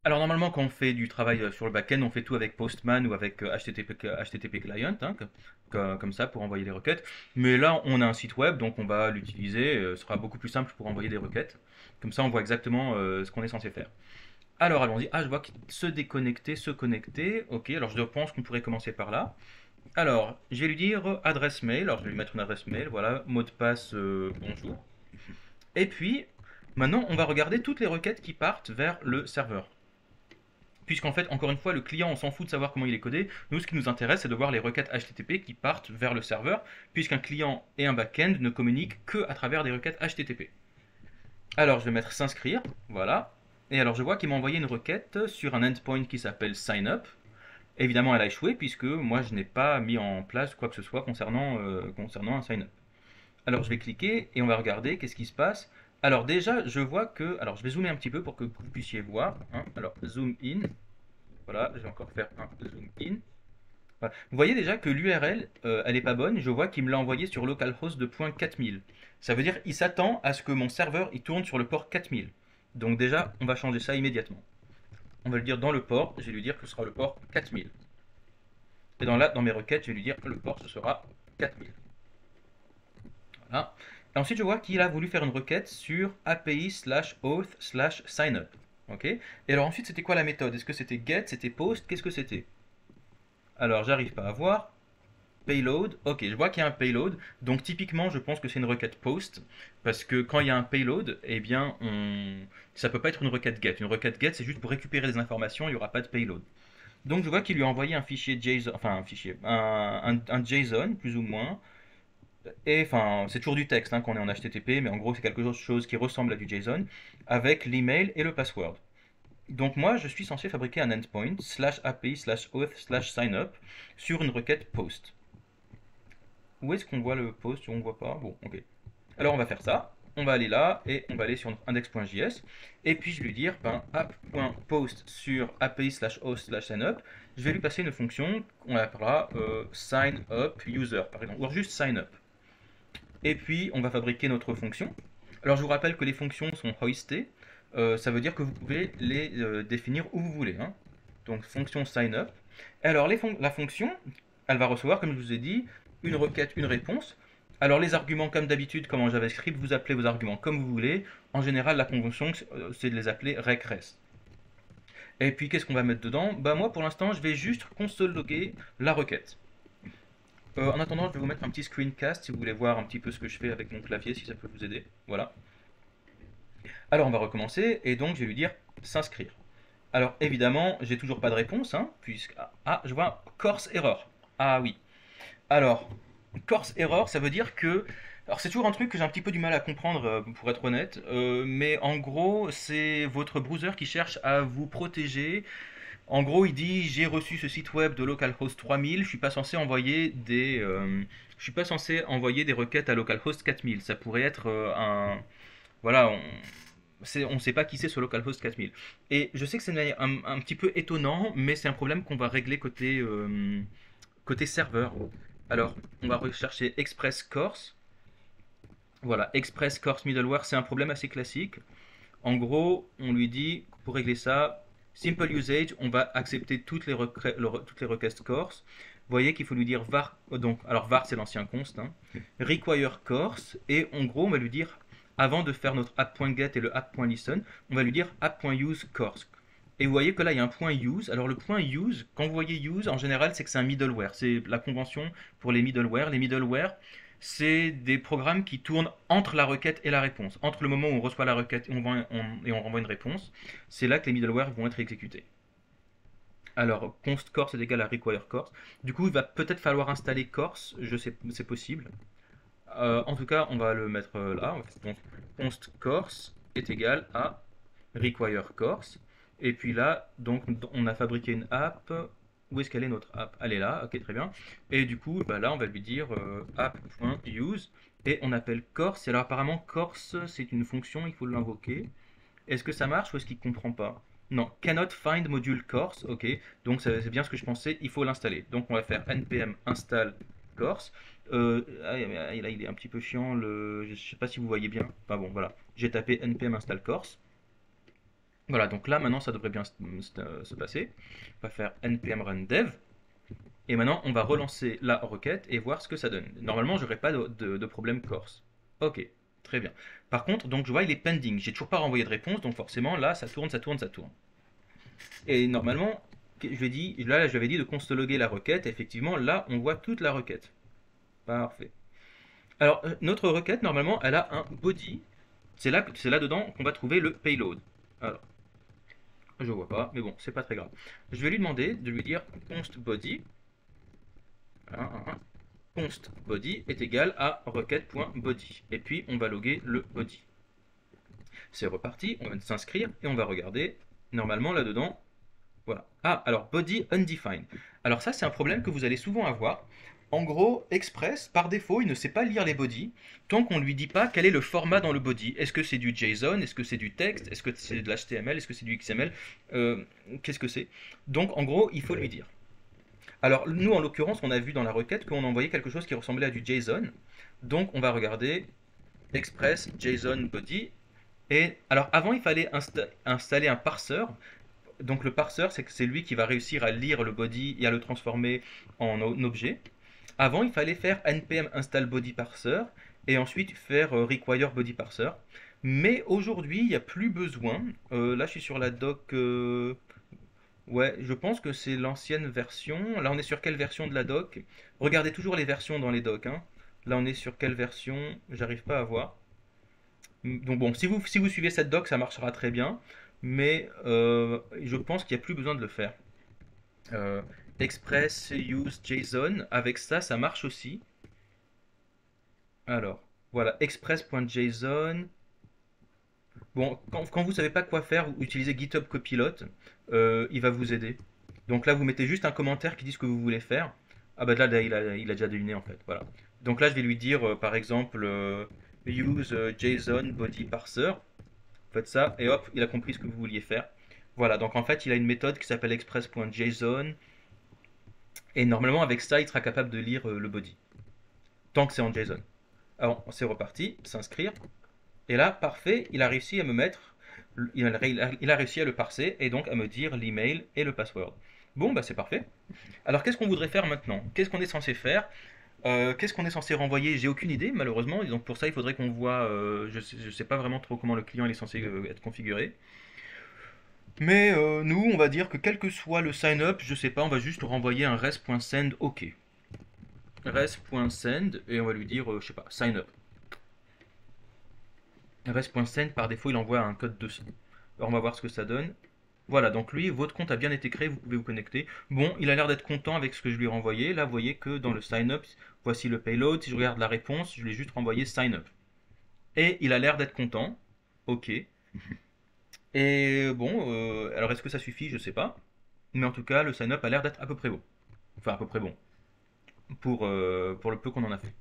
Alors normalement quand on fait du travail sur le back-end, on fait tout avec Postman ou avec HTTP Client, hein, comme ça pour envoyer des requêtes. Mais là on a un site web, donc on va l'utiliser, ce sera beaucoup plus simple pour envoyer des requêtes. Comme ça on voit exactement ce qu'on est censé faire. Alors allons-y, ah je vois que se connecter, ok, alors je pense qu'on pourrait commencer par là. Alors je vais lui dire adresse mail, alors je vais lui mettre une adresse mail, voilà, mot de passe bonjour. Et puis maintenant on va regarder toutes les requêtes qui partent vers le serveur. Puisqu'en fait, encore une fois, le client, on s'en fout de savoir comment il est codé. Nous, ce qui nous intéresse, c'est de voir les requêtes HTTP qui partent vers le serveur, puisqu'un client et un back-end ne communiquent que à travers des requêtes HTTP. Alors, je vais mettre s'inscrire, voilà. Et alors, je vois qu'il m'a envoyé une requête sur un endpoint qui s'appelle signup. Évidemment, elle a échoué, puisque moi, je n'ai pas mis en place quoi que ce soit concernant un signup. Alors, je vais cliquer et on va regarder qu'est-ce qui se passe. Alors déjà, je vois que... Alors, je vais zoomer un petit peu pour que vous puissiez voir, hein. Alors, zoom in. Voilà, je vais encore faire un zoom in. Voilà. Vous voyez déjà que l'URL, elle n'est pas bonne. Je vois qu'il me l'a envoyé sur localhost de .4000. Ça veut dire qu'il s'attend à ce que mon serveur il tourne sur le port 4000. Donc déjà, on va changer ça immédiatement. On va le dire dans le port, je vais lui dire que ce sera le port 4000. Et dans mes requêtes, je vais lui dire que le port, ce sera 4000. Voilà. Et ensuite, je vois qu'il a voulu faire une requête sur API/auth/signup. Ok. Et alors ensuite, c'était quoi la méthode? Est-ce que c'était get, c'était post? Qu'est-ce que c'était? Alors, j'arrive pas à voir. Payload, ok, je vois qu'il y a un payload. Donc, typiquement, je pense que c'est une requête post. Parce que quand il y a un payload, eh bien, ça peut pas être une requête get. Une requête get, c'est juste pour récupérer des informations, il n'y aura pas de payload. Donc, je vois qu'il lui a envoyé un fichier JSON, enfin, un fichier, un JSON, plus ou moins. Et enfin, c'est toujours du texte hein, quand on est en HTTP, mais en gros, c'est quelque chose qui ressemble à du JSON, avec l'email et le password. Donc moi, je suis censé fabriquer un endpoint /API/auth/signup sur une requête post. Où est-ce qu'on voit le post? On ne voit pas. Bon, ok. Alors on va faire ça. On va aller là et on va aller sur index.js. Et puis je vais lui dire ben, app.post sur API/auth/signup. Je vais lui passer une fonction qu'on appellera signup_user par exemple, ou juste signup. Et puis on va fabriquer notre fonction. Alors je vous rappelle que les fonctions sont hoistées. Ça veut dire que vous pouvez les définir où vous voulez, hein. Donc fonction signup. Et alors la fonction, elle va recevoir, comme je vous ai dit, une requête, une réponse. Alors les arguments, comme d'habitude, comme en JavaScript, vous appelez vos arguments comme vous voulez. En général, la convention, c'est de les appeler rec-res. Et puis qu'est-ce qu'on va mettre dedans? Bah moi pour l'instant, je vais juste console logger la requête. En attendant, je vais vous mettre un petit screencast si vous voulez voir un petit peu ce que je fais avec mon clavier, si ça peut vous aider. Voilà. Alors on va recommencer et donc je vais lui dire s'inscrire. Alors évidemment, j'ai toujours pas de réponse, hein, puisque... Ah, je vois course error. Ah oui. Alors, course error, ça veut dire que... Alors c'est toujours un truc que j'ai un petit peu du mal à comprendre, pour être honnête, mais en gros, c'est votre browser qui cherche à vous protéger. En gros, il dit j'ai reçu ce site web de localhost 3000, je suis pas censé envoyer je suis pas censé envoyer des requêtes à localhost 4000. Ça pourrait être voilà, on ne sait pas qui c'est ce localhost 4000. Et je sais que c'est un petit peu étonnant, mais c'est un problème qu'on va régler côté serveur. Alors, on va rechercher Express Course. Voilà, Express Course Middleware, c'est un problème assez classique. En gros, on lui dit, pour régler ça, Simple Usage, on va accepter toutes les requêtes course. Vous voyez qu'il faut lui dire var, donc, alors var c'est l'ancien const, hein, require course, et en gros on va lui dire, avant de faire notre app.get et le app.listen, on va lui dire app.use course. Et vous voyez que là il y a un point use. Alors le point use, quand vous voyez use, en général c'est que c'est un middleware. C'est la convention pour les middleware. Les middleware, c'est des programmes qui tournent entre la requête et la réponse. Entre le moment où on reçoit la requête et on renvoie une réponse, c'est là que les middleware vont être exécutés. Alors, const course est égal à require course. Du coup, il va peut-être falloir installer course, je sais, c'est possible. En tout cas, on va le mettre là. Donc, const course est égal à require course. Et puis là, donc, on a fabriqué une app. Où est-ce qu'elle est notre app? Elle est là, ok, très bien. Et du coup, bah là, on va lui dire app.use et on appelle course. Et alors, apparemment, course, c'est une fonction, il faut l'invoquer. Est-ce que ça marche ou est-ce qu'il ne comprend pas? Non, cannot find module course, ok. Donc, c'est bien ce que je pensais, il faut l'installer. Donc, on va faire npm install course. Là, il est un petit peu chiant, je ne sais pas si vous voyez bien. Enfin bon, voilà. J'ai tapé npm install course. Voilà, donc là maintenant ça devrait bien se passer. On va faire npm run dev. Et maintenant on va relancer la requête et voir ce que ça donne. Normalement j'aurai pas de problème corse. Ok, très bien. Par contre, donc je vois il est pending. J'ai toujours pas renvoyé de réponse, donc forcément là ça tourne, ça tourne, ça tourne. Et normalement, je lui ai dit, là je lui avais dit de constloguer la requête. Et effectivement là on voit toute la requête. Parfait. Alors notre requête normalement elle a un body. C'est là dedans qu'on va trouver le payload. Alors je vois pas, mais bon, c'est pas très grave. Je vais lui demander de lui dire const body. Const body est égal à requête.body. Et puis on va loguer le body. C'est reparti, on va s'inscrire et on va regarder. Normalement là-dedans, voilà. Ah, alors body undefined. Alors ça, c'est un problème que vous allez souvent avoir. En gros, Express, par défaut, il ne sait pas lire les bodies tant qu'on ne lui dit pas quel est le format dans le body. Est-ce que c'est du JSON? Est-ce que c'est du texte? Est-ce que c'est de l'HTML? Est-ce que c'est du XML? Qu'est-ce que c'est? Donc, en gros, il faut lui dire. Alors, nous, en l'occurrence, on a vu dans la requête qu'on envoyait quelque chose qui ressemblait à du JSON. Donc, on va regarder Express JSON body. Et alors, avant, il fallait installer un parseur. Donc le parseur, c'est lui qui va réussir à lire le body et à le transformer en objet. Avant, il fallait faire npm install body parser et ensuite faire require body parser. Mais aujourd'hui, il n'y a plus besoin. Là, je suis sur la doc. Ouais, je pense que c'est l'ancienne version. Là, on est sur quelle version de la doc? Regardez toujours les versions dans les docs, hein. Là, on est sur quelle version? J'arrive pas à voir. Donc bon, si vous suivez cette doc, ça marchera très bien. Mais je pense qu'il n'y a plus besoin de le faire. Euh, Express use JSON, avec ça, ça marche aussi. Alors, voilà, express.json. Bon, quand vous ne savez pas quoi faire, vous utilisez GitHub Copilot, il va vous aider. Donc là, vous mettez juste un commentaire qui dit ce que vous voulez faire. Ah bah là, il a déjà deviné en fait. Voilà. Donc là, je vais lui dire, par exemple, use JSON body parser. Faites ça, et hop, il a compris ce que vous vouliez faire. Voilà, donc en fait, il a une méthode qui s'appelle express.json, et normalement, avec ça, il sera capable de lire le body, tant que c'est en JSON. Alors, c'est reparti, s'inscrire, et là, parfait, il a réussi à me mettre, il a réussi à le parser, et donc à me dire l'email et le password. Bon, bah c'est parfait. Alors, qu'est-ce qu'on voudrait faire maintenant? Qu'est-ce qu'on est censé faire? Qu'est-ce qu'on est censé renvoyer? J'ai aucune idée, malheureusement, et donc pour ça, il faudrait qu'on voit, je sais pas vraiment trop comment le client il est censé être configuré. Mais nous, on va dire que quel que soit le sign-up, je sais pas, on va juste renvoyer un res.send OK. Res.send, et on va lui dire, je sais pas, sign up. Res.send, par défaut, il envoie un code 200. Alors on va voir ce que ça donne. Voilà, donc lui, votre compte a bien été créé, vous pouvez vous connecter. Bon, il a l'air d'être content avec ce que je lui ai renvoyé. Là, vous voyez que dans le sign-up, voici le payload. Si je regarde la réponse, je lui ai juste renvoyé sign-up. Et il a l'air d'être content. OK. Et bon, alors est-ce que ça suffit? Je sais pas. Mais en tout cas, le sign-up a l'air d'être à peu près bon. Enfin, à peu près bon. Pour le peu qu'on en a fait.